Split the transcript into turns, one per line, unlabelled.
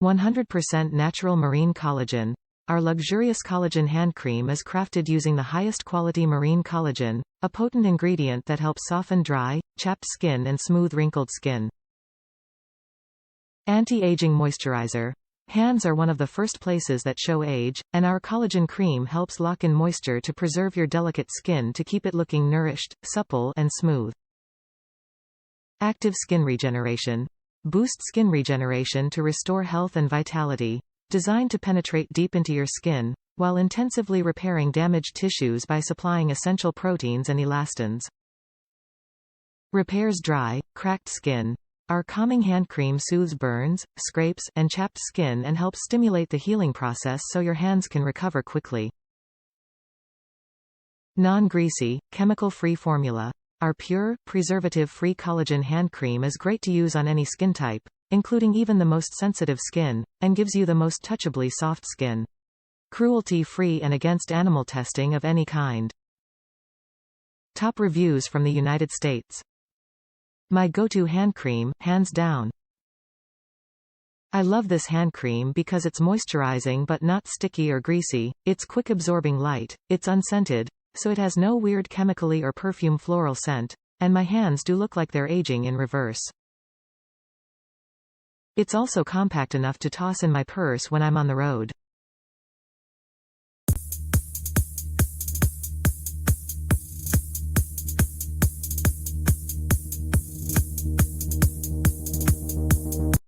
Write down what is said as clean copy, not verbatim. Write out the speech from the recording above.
100% natural marine collagen. Our luxurious collagen hand cream is crafted using the highest quality marine collagen, a potent ingredient that helps soften dry, chapped skin and smooth wrinkled skin. Anti-aging moisturizer. Hands are one of the first places that show age, and our collagen cream helps lock in moisture to preserve your delicate skin to keep it looking nourished, supple and smooth. Active skin regeneration. Boost skin regeneration to restore health and vitality. Designed to penetrate deep into your skin, while intensively repairing damaged tissues by supplying essential proteins and elastins. Repairs dry, cracked skin. Our calming hand cream soothes burns, scrapes, and chapped skin and helps stimulate the healing process so your hands can recover quickly. Non-greasy, chemical-free formula. Our pure, preservative-free collagen hand cream is great to use on any skin type, including even the most sensitive skin, and gives you the most touchably soft skin. Cruelty-free and against animal testing of any kind. Top reviews from the United States. My go-to hand cream, hands down. I love this hand cream because it's moisturizing but not sticky or greasy, it's quick-absorbing light, it's unscented, so it has no weird chemically or perfume floral scent, and my hands do look like they're aging in reverse. It's also compact enough to toss in my purse when I'm on the road.